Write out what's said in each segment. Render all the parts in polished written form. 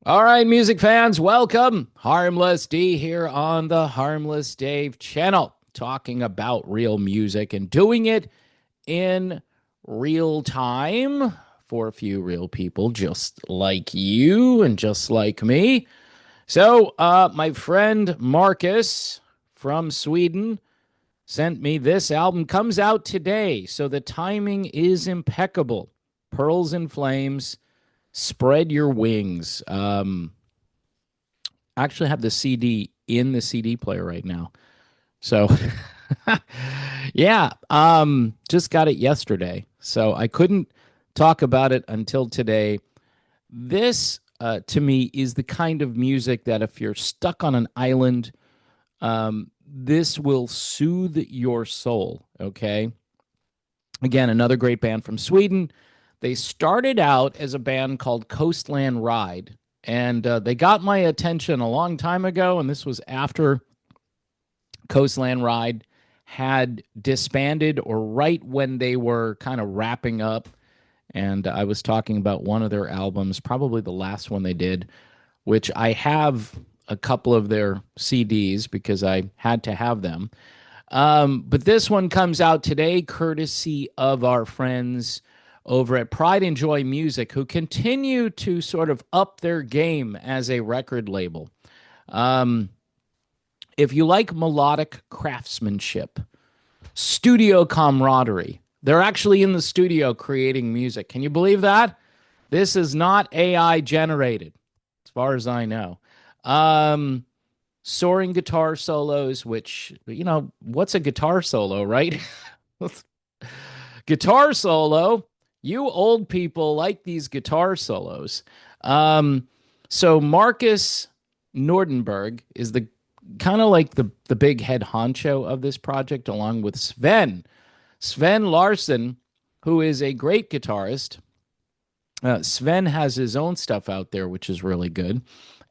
All right, music fans, welcome. Harmless D here on the Harmless Dave channel, talking about real music and doing it in real time for a few real people just like you and just like me. My friend Marcus from Sweden sent me this album. Comes out today, so the timing is impeccable. Pearls and Flames, Spread Your Wings. I actually have the CD in the CD player right now. So yeah, just got it yesterday. So I couldn't talk about it until today. This to me is the kind of music that if you're stuck on an island, this will soothe your soul, okay? Again, another great band from Sweden. They started out as a band called Coastland Ride, and they got my attention a long time ago. And this was after Coastland Ride had disbanded, or right when they were kind of wrapping up. And I was talking about one of their albums, probably the last one they did, which I have a couple of their CDs because I had to have them. But this one comes out today, courtesy of our friends over at Pride and Joy Music, who continue to sort of up their game as a record label. Um, if you like melodic craftsmanship, studio camaraderie, they're actually in the studio creating music. Can you believe that? This is not AI generated, as far as I know. Um, Soaring guitar solos, which, what's a guitar solo, right? Guitar solo. You old people like these guitar solos. Um, so Marcus Nordenberg is the kind of like the big head honcho of this project, along with Sven Larsen, who is a great guitarist. Sven has his own stuff out there, which is really good.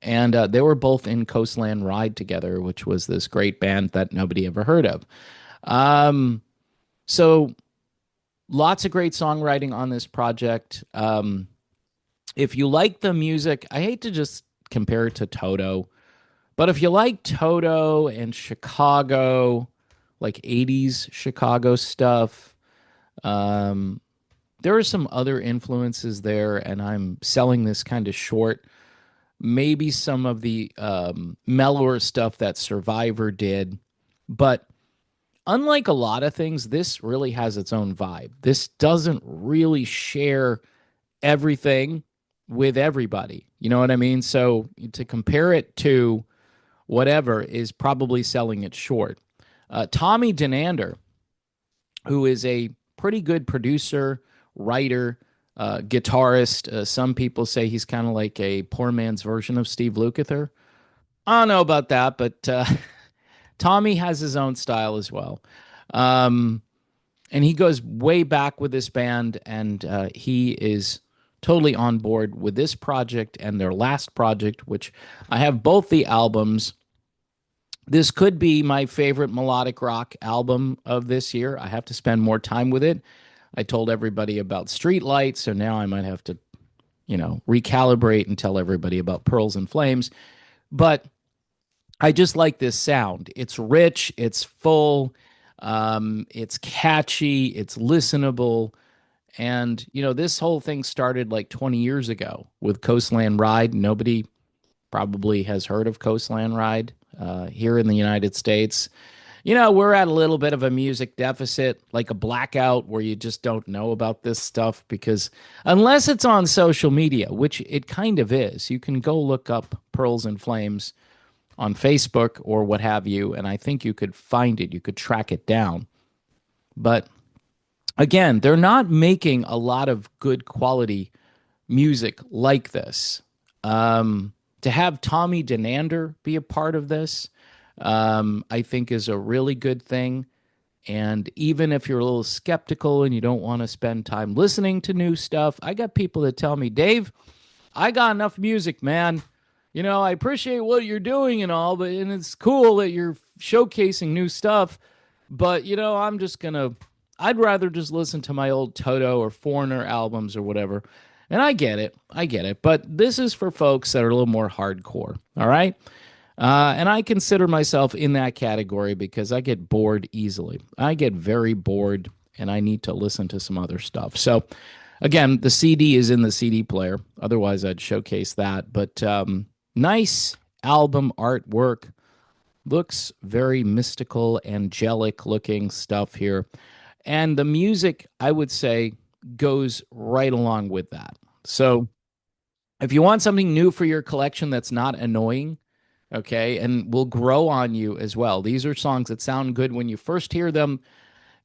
And they were both in Coastland Ride together, which was this great band that nobody ever heard of. Um, so lots of great songwriting on this project. If you like the music, I hate to just compare it to Toto, but if you like Toto and Chicago, like 80s Chicago stuff, um, there are some other influences there, and I'm selling this kind of short. Maybe some of the mellower stuff that Survivor did. But unlike a lot of things, this really has its own vibe. This doesn't really share everything with everybody. You know what I mean? So to compare it to whatever is probably selling it short. Tommy Denander, who is a pretty good producer, writer, guitarist. Some people say he's kind of like a poor man's version of Steve Lukather. I don't know about that, but Tommy has his own style as well. Um, and he goes way back with this band, and he is totally on board with this project and their last project, which I have both the albums. This could be my favorite melodic rock album of this year. I have to spend more time with it. I told everybody about Streetlight, so now I might have to, recalibrate and tell everybody about Pearls and Flames. But I just like this sound. It's rich, it's full, it's catchy, it's listenable. And, this whole thing started like 20 years ago with Coastland Ride. Nobody probably has heard of Coastland Ride here in the United States. We're at a little bit of a music deficit, like a blackout where you just don't know about this stuff because unless it's on social media, which it kind of is, you can go look up Pearls and Flames on Facebook or what have you, and I think you could find it, you could track it down. But again, they're not making a lot of good quality music like this. To have Tommy Denander be a part of this, I think is a really good thing. And even if you're a little skeptical and you don't want to spend time listening to new stuff, I got people that tell me, Dave, I got enough music, man. I appreciate what you're doing and all, but and it's cool that you're showcasing new stuff. But I'm just gonna. I'd rather just listen to my old Toto or Foreigner albums or whatever. And I get it. I get it. But this is for folks that are a little more hardcore. All right. And I consider myself in that category because I get bored easily. I get very bored and I need to listen to some other stuff. So, again, the CD is in the CD player. Otherwise, I'd showcase that. But nice album artwork. Looks very mystical, angelic looking stuff here. And the music, I would say, goes right along with that. So, if you want something new for your collection that's not annoying, okay, and will grow on you as well. These are songs that sound good when you first hear them,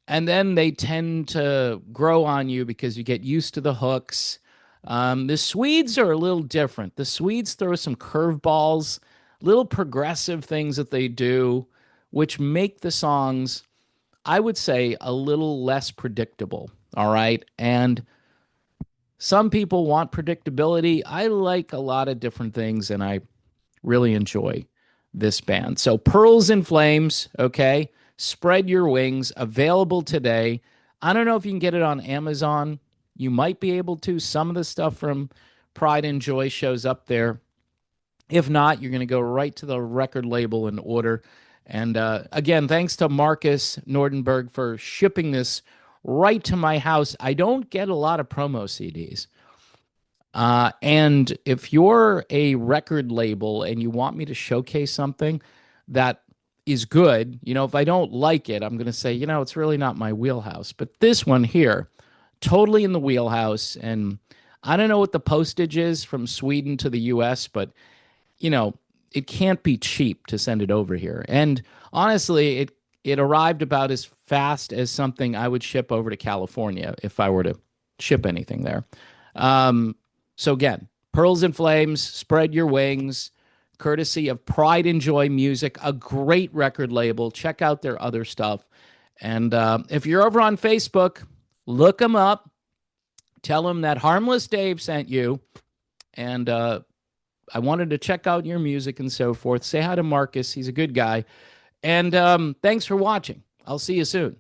and then they tend to grow on you because you get used to the hooks. The Swedes are a little different. The Swedes throw some curveballs, little progressive things that they do, which make the songs, I would say, a little less predictable. All right. And some people want predictability. I like a lot of different things, and I really enjoy this band. So Pearls and Flames, okay? Spread Your Wings, available today. I don't know if you can get it on Amazon. You might be able to. Some of the stuff from Pride and Joy shows up there. If not, you're going to go right to the record label and order. And again, thanks to Marcus Nordenberg for shipping this right to my house. I don't get a lot of promo CDs. And if you're a record label and you want me to showcase something that is good, if I don't like it, I'm going to say, it's really not my wheelhouse. But this one here, totally in the wheelhouse. And I don't know what the postage is from Sweden to the US, but, you know, it can't be cheap to send it over here. And honestly, it arrived about as fast as something I would ship over to California if I were to ship anything there. Um, so again, Pearls and Flames, Spread Your Wings, courtesy of Pride and Joy Music, a great record label. Check out their other stuff. And if you're over on Facebook, look them up. Tell them that Harmless Dave sent you. And I wanted to check out your music and so forth. Say hi to Marcus. He's a good guy. And thanks for watching. I'll see you soon.